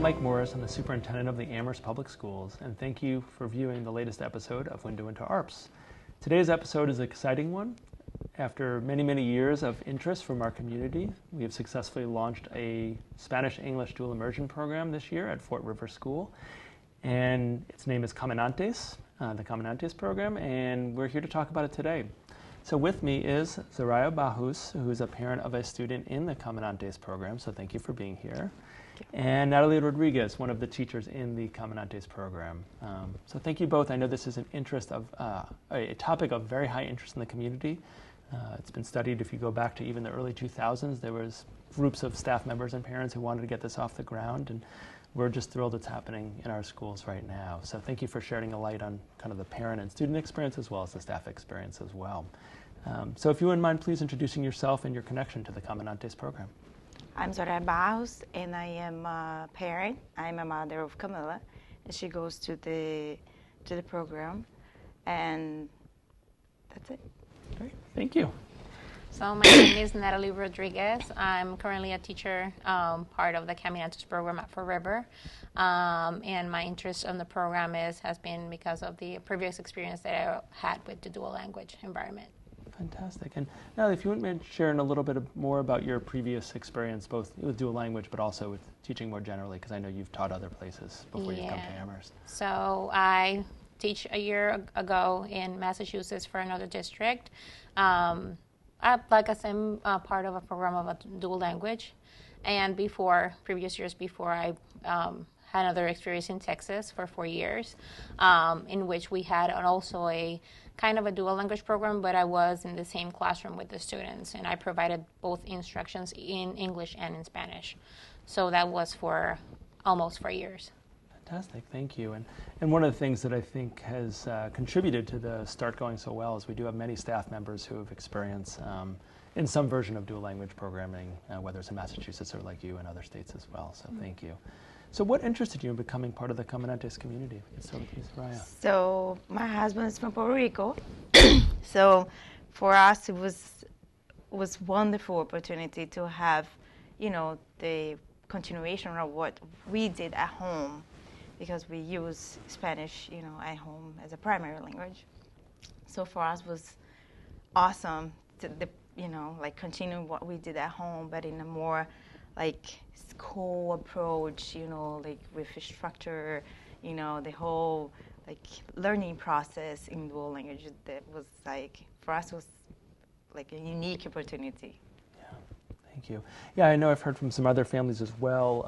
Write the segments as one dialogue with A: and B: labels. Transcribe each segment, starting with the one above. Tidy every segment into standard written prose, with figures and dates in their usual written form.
A: I'm Mike Morris. I'm the Superintendent of the Amherst Public Schools, and thank you for viewing the latest episode of Window into ARPS. Today's episode is an exciting one. After many, many years of interest from our community, we have successfully launched a Spanish-English dual immersion program this year at Fort River School, and its name is Caminantes, the Caminantes program, and we're here to talk about it today. So with me is Zoraia Barros, who's a parent of a student in the Caminantes program, so thank you for being here. And Natalie Rodriquez, one of the teachers in the Caminantes program. So thank you both. I know this is an interest of a topic of very high interest in the community. It's been studied. If you go back to even the early 2000s, there was groups of staff members and parents who wanted to get this off the ground, and we're just thrilled it's happening in our schools right now. So thank you for shedding a light on kind of the parent and student experience as well as the staff experience as well. So if you wouldn't mind, please introducing yourself and your connection to the Caminantes program.
B: I'm Zoraia Barros, and I am a parent. I'm a mother of Camila, and she goes to the program, and that's it.
A: Great, thank you.
C: So my name is Natalie Rodriquez. I'm currently a teacher, part of the Caminantes program at Fort River, and my interest in the program has been because of the previous experience that I had with the dual language environment.
A: Fantastic. And Natalie, if you wouldn't mind sharing a little bit more about your previous experience, both with dual language, but also with teaching more generally, because I know you've taught other places before you come to Amherst.
C: So I teach a year ago in Massachusetts for another district. Like I said, I'm part of a program of a dual language. And previous years before, I had another experience in Texas for 4 years, in which we had also a kind of a dual language program, but I was in the same classroom with the students, and I provided both instructions in English and in Spanish. So that was for almost 4 years.
A: Fantastic, thank you. And one of the things that I think has contributed to the start going so well is we do have many staff members who have experience in some version of dual language programming, whether it's in Massachusetts or like you in other states as well, so thank you. So what interested you in becoming part of the Caminantes community? So, Zoraia.
B: So my husband is from Puerto Rico, so for us it was wonderful opportunity to have, the continuation of what we did at home, because we use Spanish, at home as a primary language. So for us was awesome to continue what we did at home, but in a more school approach, with a structure, the whole learning process in dual language. That was for us was a unique opportunity.
A: Yeah, thank you. Yeah, I know I've heard from some other families as well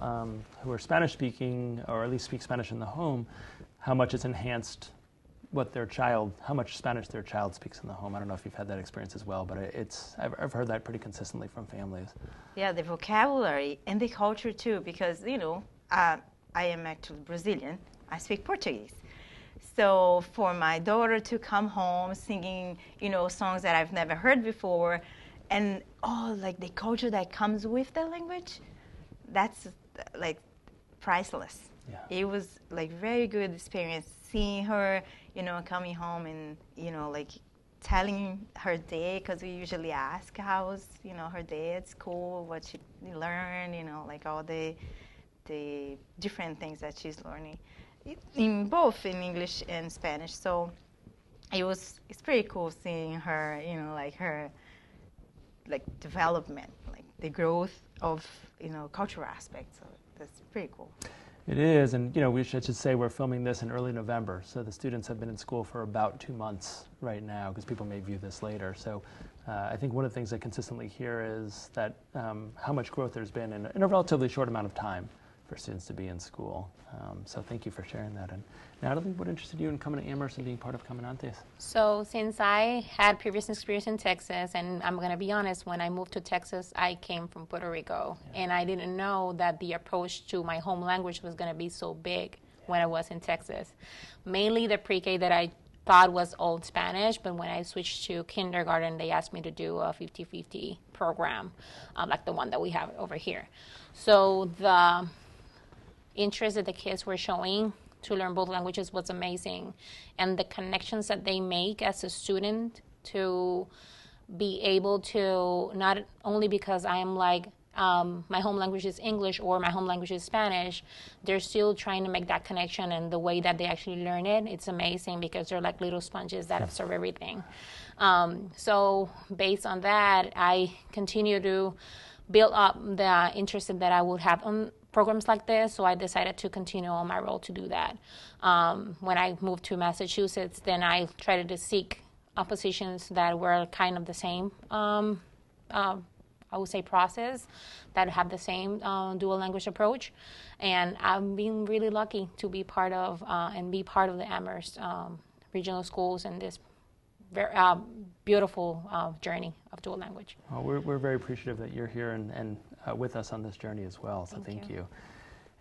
A: who are Spanish speaking, or at least speak Spanish in the home, how much it's enhanced how much Spanish their child speaks in the home. I don't know if you've had that experience as well, but I've heard that pretty consistently from families.
B: Yeah, the vocabulary and the culture too, because I am actually Brazilian. I speak Portuguese. So for my daughter to come home singing, songs that I've never heard before, and the culture that comes with the language, that's priceless.
A: Yeah.
B: It was very good experience seeing her, coming home and, telling her day, because we usually ask how's, her day at school, what she learned, all the different things that she's learning, in both in English and Spanish. So it's pretty cool seeing her, her development, the growth of, cultural aspects. So that's pretty cool.
A: It is, and we should say we're filming this in early November, so the students have been in school for about 2 months right now, because people may view this later. So I think one of the things I consistently hear is that how much growth there's been in a relatively short amount of time for students to be in school. So thank you for sharing that. And Natalie, what interested you in coming to Amherst and being part of Caminantes?
C: So since I had previous experience in Texas, and I'm going to be honest, when I moved to Texas, I came from Puerto Rico, and I didn't know that the approach to my home language was going to be so big when I was in Texas. Mainly the pre-K that I thought was old Spanish, but when I switched to kindergarten, they asked me to do a 50-50 program, like the one that we have over here. So the interest that the kids were showing to learn both languages was amazing, and the connections that they make as a student to be able to, not only because I am my home language is English or my home language is Spanish, they're still trying to make that connection, and the way that they actually learn it, it's amazing because they're like little sponges that absorb everything. So based on that, I continue to build up the interest that I would have on programs like this, so I decided to continue on my role to do that. When I moved to Massachusetts, then I tried to seek positions that were kind of the same, I would say, process, that have the same dual language approach. And I've been really lucky to be part of and be part of the Amherst regional schools and this very beautiful journey of dual language.
A: Well, we're very appreciative that you're here and with us on this journey as well, so thank you.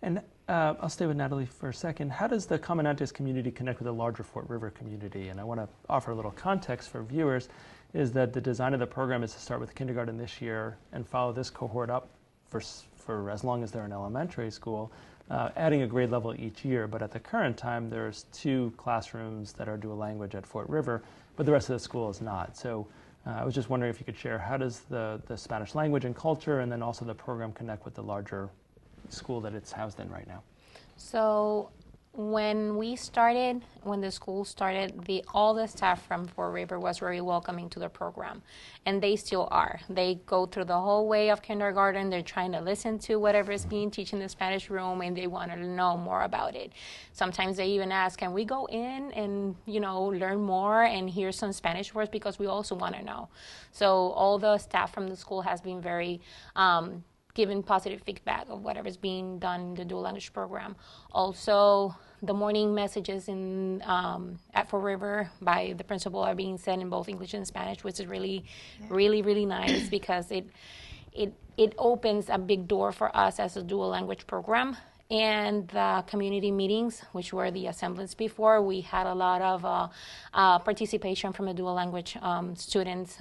A: And I'll stay with Natalie for a second. How does the Caminantes community connect with the larger Fort River community? And I want to offer a little context for viewers, is that the design of the program is to start with kindergarten this year and follow this cohort up for as long as they're in elementary school, adding a grade level each year. But at the current time, there's 2 classrooms that are dual language at Fort River, but the rest of the school is not. So I was just wondering if you could share, how does the Spanish language and culture and then also the program connect with the larger school that it's housed in right now?
C: So when the school started, all the staff from Fort River was very welcoming to the program, and they still are. They go through the whole way of kindergarten. They're trying to listen to whatever is being taught in the Spanish room, and they want to know more about it. Sometimes they even ask, can we go in and, learn more and hear some Spanish words, because we also want to know. So all the staff from the school has been very giving positive feedback of whatever's being done in the dual language program. Also, the morning messages at Fort River by the principal are being sent in both English and Spanish, which is really, really nice, because it opens a big door for us as a dual language program. And the community meetings, which were the assemblies before, we had a lot of participation from the dual language students,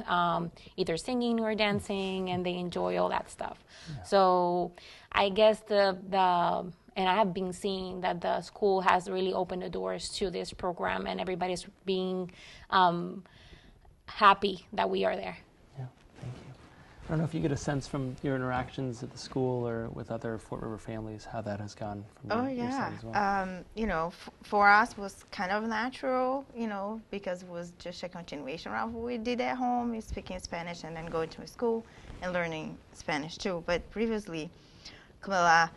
C: either singing or dancing, and they enjoy all that stuff. Yeah. So I guess and I have been seeing that the school has really opened the doors to this program, and everybody's being happy that we are there.
A: Yeah, thank you. I don't know if you get a sense from your interactions at the school or with other Fort River families how that has gone from your side as well.
B: For us, it was kind of natural, because it was just a continuation of what we did at home, speaking Spanish and then going to school and learning Spanish too. But previously, Camila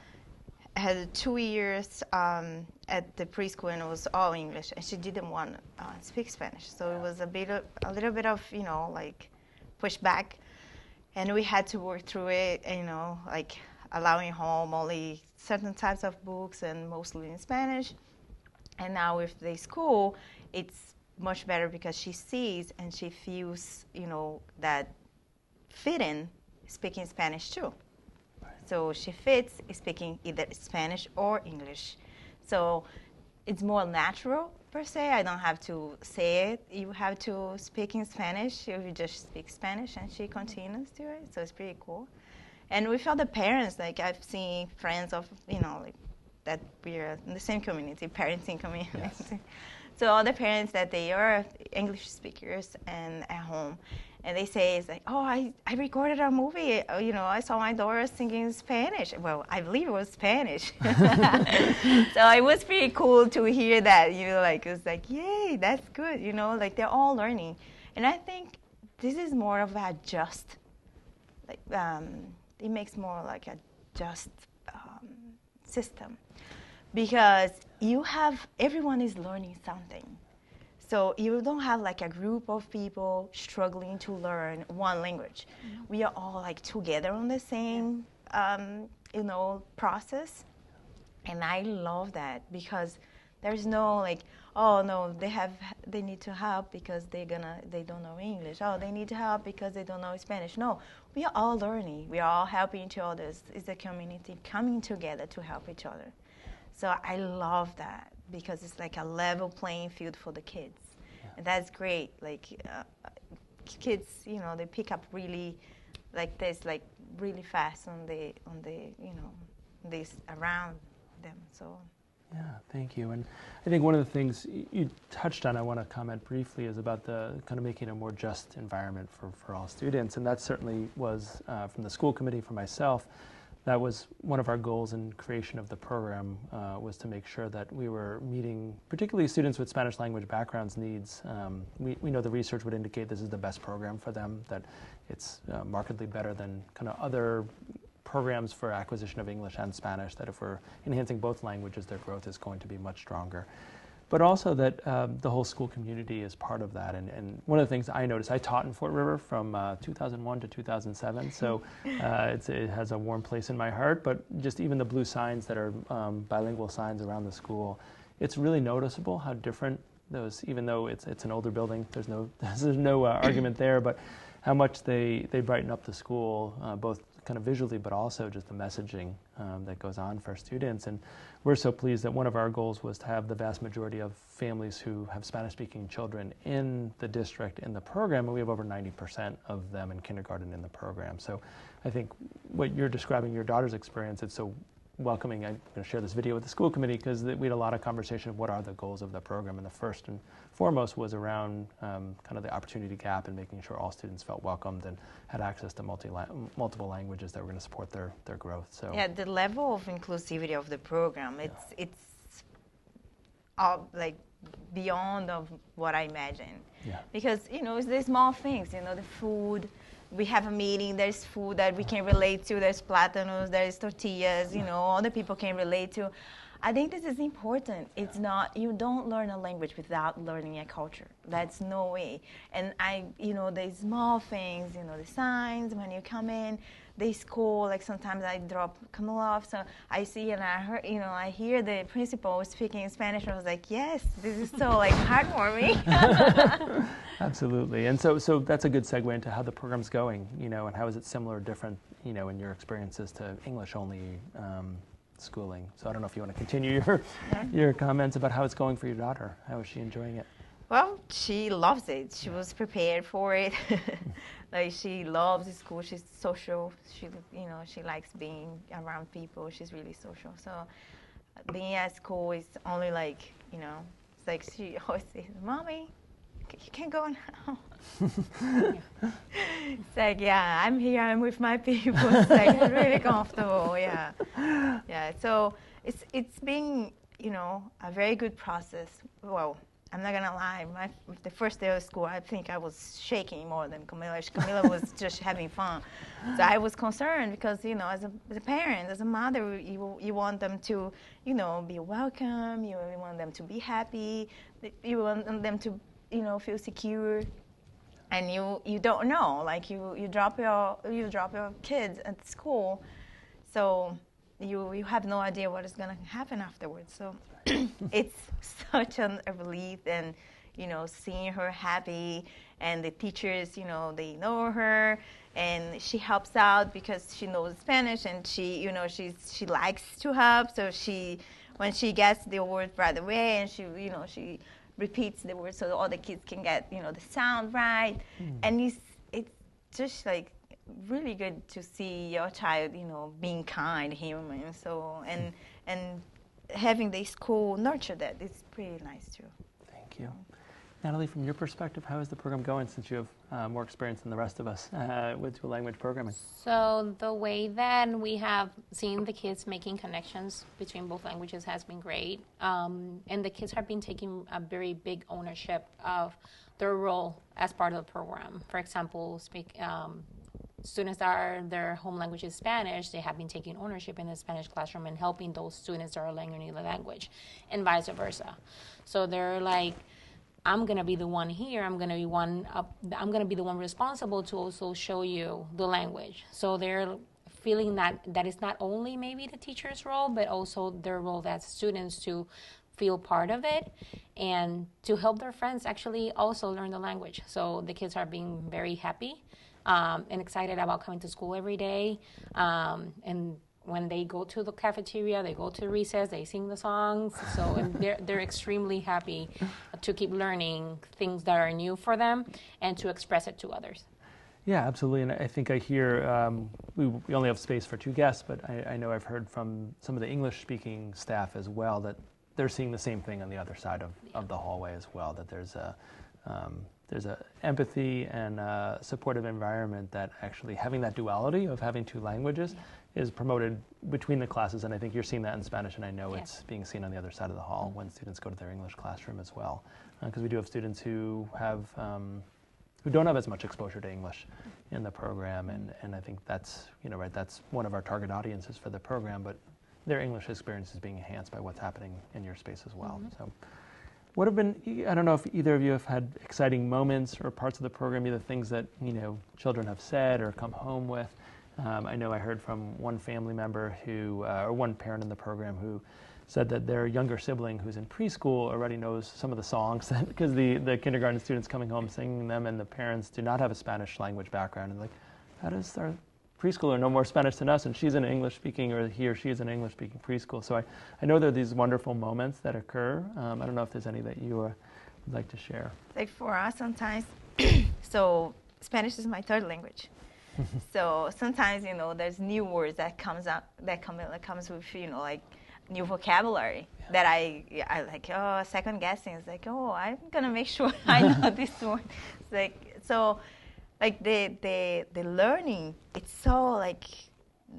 B: had 2 years at the preschool, and it was all English, and she didn't want to speak Spanish. So it was a little bit of, pushback. And we had to work through it, allowing home only certain types of books and mostly in Spanish. And now with the school, it's much better because she sees and she feels, that fit in speaking Spanish too. Right. So she fits speaking either Spanish or English. So it's more natural per se. I don't have to say it. You have to speak in Spanish. You just speak Spanish, and she continues to it. So it's pretty cool. And with other parents, I've seen friends of, that we're in the same community, parenting community. Yes. So all the parents that they are English speakers and at home. And they say, it's like, oh, I recorded a movie. I saw my daughter singing Spanish. Well, I believe it was Spanish. So it was pretty cool to hear that. It was like, yay, that's good. They're all learning. And I think this is more of a just, it makes more like a just system. Because everyone is learning something. So you don't have a group of people struggling to learn one language. Mm-hmm. We are all together on the same, process. And I love that, because there's no oh no, they need to help because they don't know English. Oh, they need help because they don't know Spanish. No, we are all learning. We are all helping each other. It's a community coming together to help each other. So I love that, because it's a level playing field for the kids. Yeah. And that's great. Kids, they pick up really really fast on the this around them. So
A: Yeah, thank you. And I think one of the things you touched on, I want to comment briefly, is about the kind of making a more just environment for all students. And that certainly was, from the school committee, for myself, that was one of our goals in creation of the program, was to make sure that we were meeting particularly students with Spanish language backgrounds needs. We know the research would indicate this is the best program for them, that it's markedly better than kind of other programs for acquisition of English and Spanish, that if we're enhancing both languages, their growth is going to be much stronger. But also that the whole school community is part of that. And one of the things I noticed, I taught in Fort River from 2001 to 2007, so it has a warm place in my heart, but just even the blue signs that are bilingual signs around the school, it's really noticeable how different those, even though it's an older building, there's no argument there, but how much they brighten up the school, both kind of visually, but also just the messaging that goes on for students. And we're so pleased that one of our goals was to have the vast majority of families who have Spanish-speaking children in the district in the program, and we have over 90% of them in kindergarten in the program. So I think what you're describing, your daughter's experience, it's so welcoming. I'm going to share this video with the school committee because we had a lot of conversation of what are the goals of the program, and the first and foremost was around kind of the opportunity gap and making sure all students felt welcomed and had access to multiple languages that were going to support their growth. So
B: yeah, the level of inclusivity of the program, it's like beyond of what I imagined.
A: Yeah.
B: Because it's the small things, the food. We have a meeting, there's food that we can relate to, there's plátanos, there's tortillas, other people can relate to. I think this is important. It's not, you don't learn a language without learning a culture. That's no way. And the small things, the signs when you come in, the school, like sometimes I drop Camila off, so I see and I heard, I hear the principal speaking Spanish, and I was like, yes, this is so like heartwarming.
A: Absolutely. And so that's a good segue into how the program's going, and how is it similar or different, in your experiences to English-only schooling. So I don't know if you want to continue your comments about how it's going for your daughter. How is she enjoying it?
B: Well, she loves it. She was prepared for it. Like, she loves school. She's social. She likes being around people. She's really social. So being at school is only like, it's like she always says, Mommy, you can go now. It's like, yeah, I'm here. I'm with my people. It's like really comfortable. Yeah. Yeah. So it's been, a very good process. Well, I'm not gonna lie. The first day of school, I think I was shaking more than Camila. Camila was just having fun. So I was concerned because, as a parent, as a mother, you want them to, be welcome. You want them to be happy. You want them to, feel secure. And you don't know. Like you drop your kids at school, so you have no idea what is gonna happen afterwards. So it's such a relief, and seeing her happy, and the teachers, they know her, and she helps out because she knows Spanish, and she likes to help. So when she gets the word right away, and she repeats the word so all the kids can get the sound right, and it's just like really good to see your child being kind, human. So and having the school nurture that, it's pretty nice too.
A: Thank you. Natalie, from your perspective, how is the program going, since you have more experience than the rest of us with dual language programming?
C: So the way that we have seen the kids making connections between both languages has been great. And the kids have been taking a very big ownership of their role as part of the program. For example, students that their home language is Spanish, they have been taking ownership in the Spanish classroom and helping those students that are learning the language, and vice versa. So they're like, I'm gonna be the one here. I'm gonna be the one responsible to also show you the language. So they're feeling that is not only maybe the teacher's role, but also their role as students to feel part of it and to help their friends actually also learn the language. So the kids are being very happy and excited about coming to school every day. And when they go to the cafeteria, they go to recess, they sing the songs. So and they're extremely happy to keep learning things that are new for them and to express it to others.
A: Yeah, absolutely. And I think I hear, we only have space for 2 guests, but I know I've heard from some of the English-speaking staff as well that they're seeing the same thing on the other side of the hallway as well, that there's a empathy and a supportive environment, that actually having that duality of having two languages is promoted between the classes. And I think you're seeing that in Spanish, and I know it's being seen on the other side of the hall when students go to their English classroom as well. Because we do have students who have who don't have as much exposure to English in the program, and I think that's, that's one of our target audiences for the program, but their English experience is being enhanced by what's happening in your space as well. So what have been, I don't know if either of you have had exciting moments or parts of the program, either things that, children have said or come home with. I know I heard from one family member who, or one parent in the program who said that their younger sibling who's in preschool already knows some of the songs, because the kindergarten students coming home singing them, and the parents do not have a Spanish language background. And like, how does our preschooler know more Spanish than us, and she's in English speaking, or he or she is in English speaking preschool? So I know there are these wonderful moments that occur. I don't know if there's any that you would like to share.
B: Like for us sometimes, so Spanish is my third language. So sometimes, there's new words that comes with, like new vocabulary that I like, second guessing. It's like, I'm gonna make sure I know this word. It's like, so like the learning, it's so like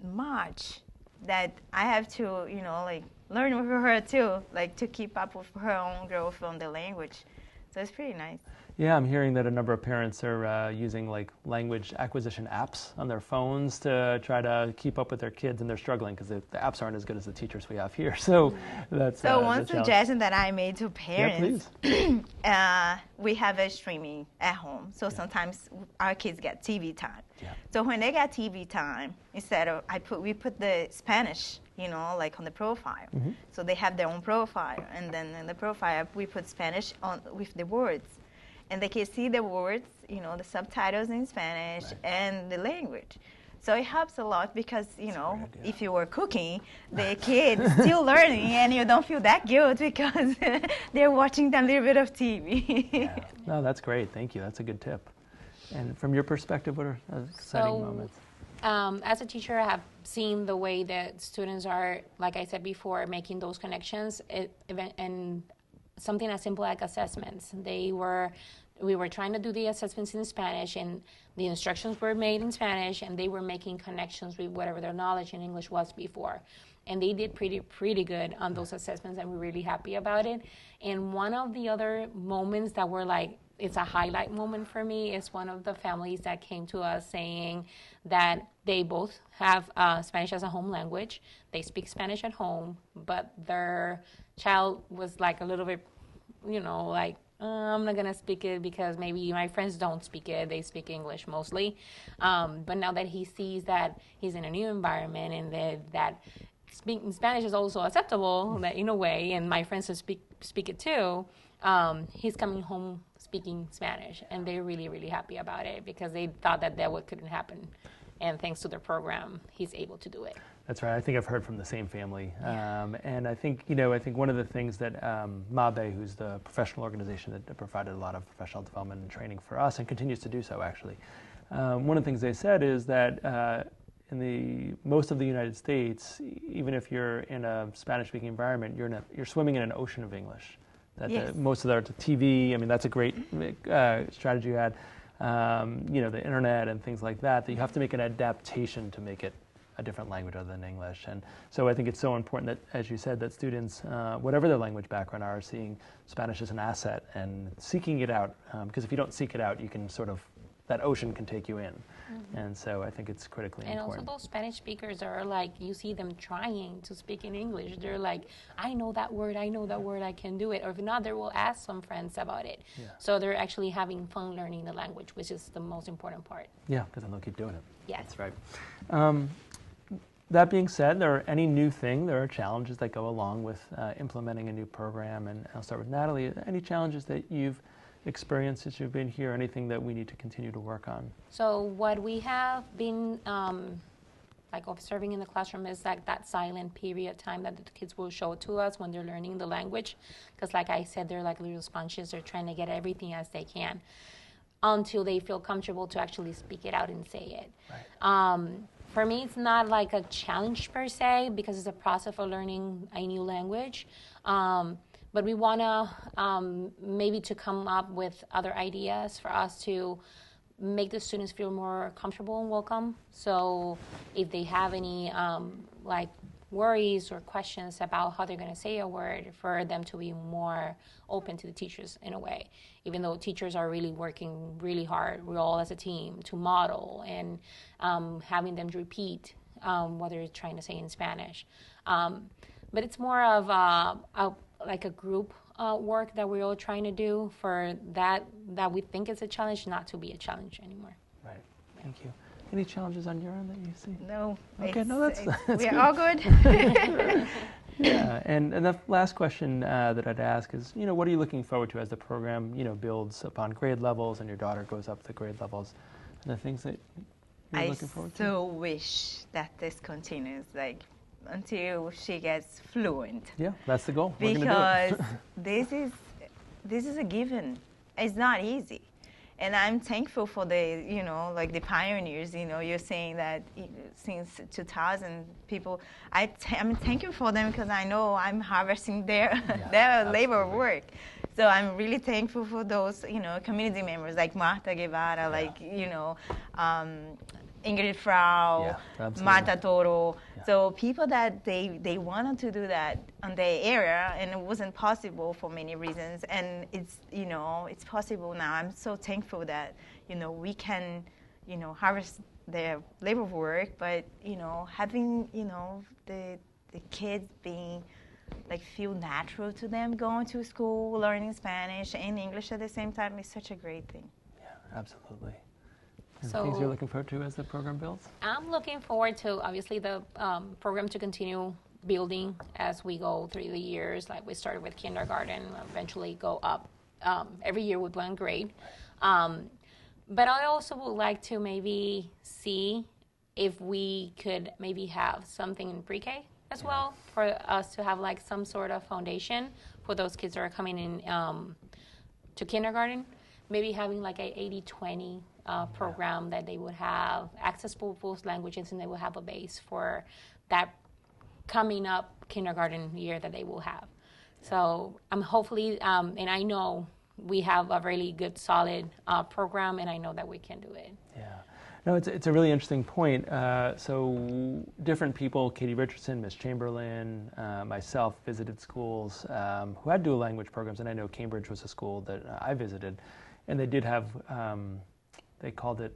B: much that I have to, like learn with her too, like to keep up with her own growth on the language. So it's pretty nice.
A: Yeah, I'm hearing that a number of parents are using like language acquisition apps on their phones to try to keep up with their kids, and they're struggling because the apps aren't as good as the teachers we have here. So that's
B: one suggestion that I made to parents.
A: Yeah, please.
B: We have a streaming at home, so sometimes our kids get TV time.
A: Yeah.
B: So when they get TV time, instead of we put the Spanish, like on the profile. So they have their own profile, and then in the profile we put Spanish on with the words. And they can see the words, the subtitles in Spanish and the language. So it helps a lot because, if you were cooking, the kids still learning, and you don't feel that guilt because they're watching a little bit of TV.
A: Yeah. No, that's great. Thank you. That's a good tip. And from your perspective, what are exciting moments?
C: As a teacher, I have seen the way that students are, like I said before, making those connections, and something as simple like assessments. We were trying to do the assessments in Spanish, and the instructions were made in Spanish, and they were making connections with whatever their knowledge in English was before. And they did pretty good on those assessments, and we're really happy about it. And one of the other moments that were like, it's a highlight moment for me, is one of the families that came to us saying that they both have Spanish as a home language. They speak Spanish at home, but their child was like a little bit, like, I'm not going to speak it because maybe my friends don't speak it. They speak English mostly. But now that he sees that he's in a new environment, and that speaking Spanish is also acceptable in a way, and my friends speak it too, he's coming home speaking Spanish, and they're really, really happy about it because they thought that couldn't happen. And thanks to their program, he's able to do it.
A: That's right. I think I've heard from the same family. And I think one of the things that MABE, who's the professional organization that provided a lot of professional development and training for us and continues to do so, actually, one of the things they said is that in most of the United States, even if you're in a Spanish-speaking environment, you're swimming in an ocean of English. That most of the TV, I mean, that's a great strategy you had. The internet and things like that you have to make an adaptation to make it a different language other than English. And so I think it's so important that, as you said, that students, whatever their language background are seeing Spanish as an asset and seeking it out. Because if you don't seek it out, you can that ocean can take you in. And so I think it's critically important.
C: And also those Spanish speakers are like, you see them trying to speak in English. They're like, I know that word, I can do it. Or if not, they will ask some friends about it. Yeah. So they're actually having fun learning the language, which is the most important part.
A: Yeah, because then they'll keep doing it.
C: Yes.
A: That's right. That being said, there are challenges that go along with implementing a new program. And I'll start with Natalie. Any challenges that you've experienced since you've been here, anything that we need to continue to work on?
C: So what we have been observing in the classroom is like that silent period time that the kids will show to us when they're learning the language. Because like I said, they're like little sponges. They're trying to get everything as they can until they feel comfortable to actually speak it out and say it. Right. For me, it's not like a challenge per se because it's a process of learning a new language. But we want to maybe to come up with other ideas for us to make the students feel more comfortable and welcome. So if they have any like worries or questions about how they're going to say a word, for them to be more open to the teachers in a way, even though teachers are really working really hard, we're all as a team, to model and having them repeat what they're trying to say in Spanish. But it's more of like a group work that we're all trying to do for that we think is a challenge not to be a challenge anymore.
A: Right. Thank you. Any challenges on your end that you see?
B: No.
A: Okay, no, that's
B: we're
A: good.
B: all good.
A: Yeah, and the last question that I'd ask is, what are you looking forward to as the program, builds upon grade levels and your daughter goes up the grade levels, and the things that you're looking forward to?
B: I so wish that this continues, like, until she gets fluent.
A: Yeah, that's the goal.
B: Because this is a given. It's not easy. And I'm thankful for the, like the pioneers, you're saying that since 2000 people, I'm thankful for them because I know I'm harvesting their labor work. So I'm really thankful for those, community members like Marta Guevara, like, Ingrid Frau, Marta Toro. Yeah. So people that they wanted to do that on their area, and it wasn't possible for many reasons. And it's, it's possible now. I'm so thankful that, we can, harvest their labor work, but, having, the kids being, like, feel natural to them, going to school, learning Spanish and English at the same time is such a great thing.
A: Yeah, absolutely.
C: So,
A: things you're looking forward to as the program builds?
C: I'm looking forward to, obviously, the program to continue building as we go through the years. Like we started with kindergarten, eventually go up every year with one grade. But I also would like to maybe see if we could maybe have something in pre-K as well, for us to have like some sort of foundation for those kids that are coming in to kindergarten. Maybe having like a 80-20 program that they would have access to both languages, and they will have a base for that coming up kindergarten year that they will have. So I'm hopefully, and I know we have a really good, solid program, and I know that we can do it.
A: Yeah. No, it's a really interesting point. So different people, Katie Richardson, Miss Chamberlain, myself, visited schools who had dual language programs, and I know Cambridge was a school that I visited, and they did have, they called it,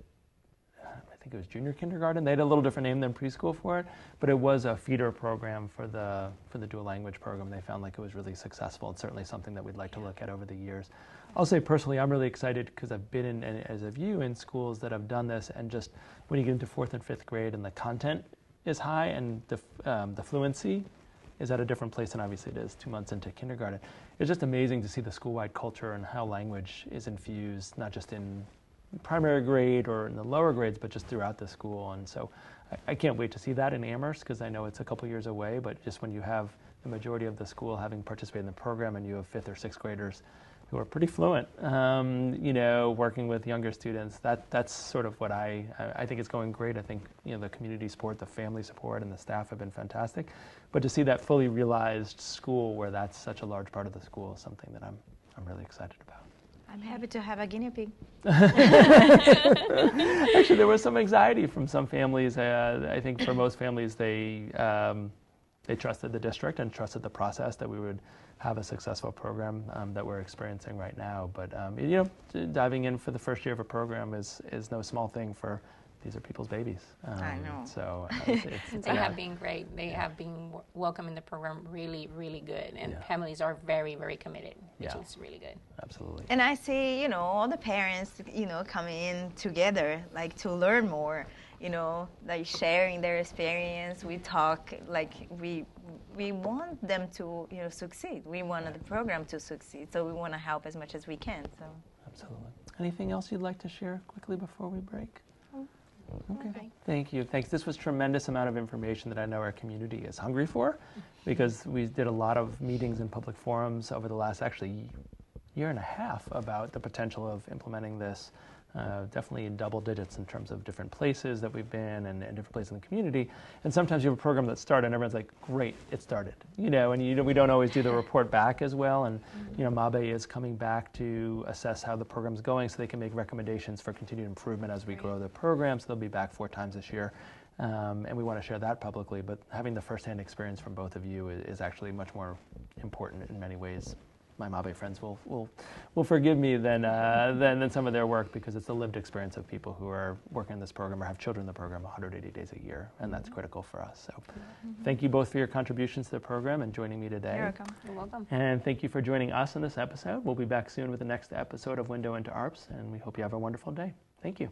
A: I think it was junior kindergarten. They had a little different name than preschool for it, but it was a feeder program for the dual language program. They found like it was really successful. It's certainly something that we'd like to look at over the years. I'll say personally, I'm really excited because I've been in, as have you, in schools that have done this, and just when you get into 4th and 5th grade and the content is high and the fluency is at a different place than obviously it is 2 months into kindergarten. It's just amazing to see the school-wide culture and how language is infused, not just in primary grade or in the lower grades, but just throughout the school. And so I can't wait to see that in Amherst, because I know it's a couple years away, but just when you have the majority of the school having participated in the program and you have 5th or 6th graders who are pretty fluent, working with younger students, that's sort of what I think is going great. I think, the community support, the family support, and the staff have been fantastic. But to see that fully realized school where that's such a large part of the school is something that I'm really excited about.
B: I'm happy to have a guinea pig.
A: Actually, there was some anxiety from some families. I think for most families, they trusted the district and trusted the process that we would have a successful program that we're experiencing right now. But diving in for the first year of a program is no small thing. For these are people's babies.
B: I know.
A: So
C: they have been great. They have been welcoming the program really, really good, and families are very, very committed, which is really good.
A: Absolutely.
B: And I see, all the parents, coming in together, like to learn more, like sharing their experience. We talk, like we want them to, succeed. We want the program to succeed, so we want to help as much as we can. So.
A: Absolutely. Anything else you'd like to share quickly before we break?
C: Okay.
A: Thank you. Thanks. This was a tremendous amount of information that I know our community is hungry for, because we did a lot of meetings and public forums over the last actually year and a half about the potential of implementing this definitely in double digits in terms of different places that we've been and different places in the community. And sometimes you have a program that started and everyone's like, great, it started. And we don't always do the report back as well. And, MABE is coming back to assess how the program's going so they can make recommendations for continued improvement as we grow the program. So they'll be back 4 times this year. And we want to share that publicly, but having the firsthand experience from both of you is actually much more important in many ways. My MABE friends will forgive me than some of their work, because it's the lived experience of people who are working in this program or have children in the program 180 days a year, and that's critical for us. So thank you both for your contributions to the program and joining me today.
B: You're welcome.
C: You're welcome.
A: And thank you for joining us in this episode. We'll be back soon with the next episode of Window into ARPS, and we hope you have a wonderful day. Thank you.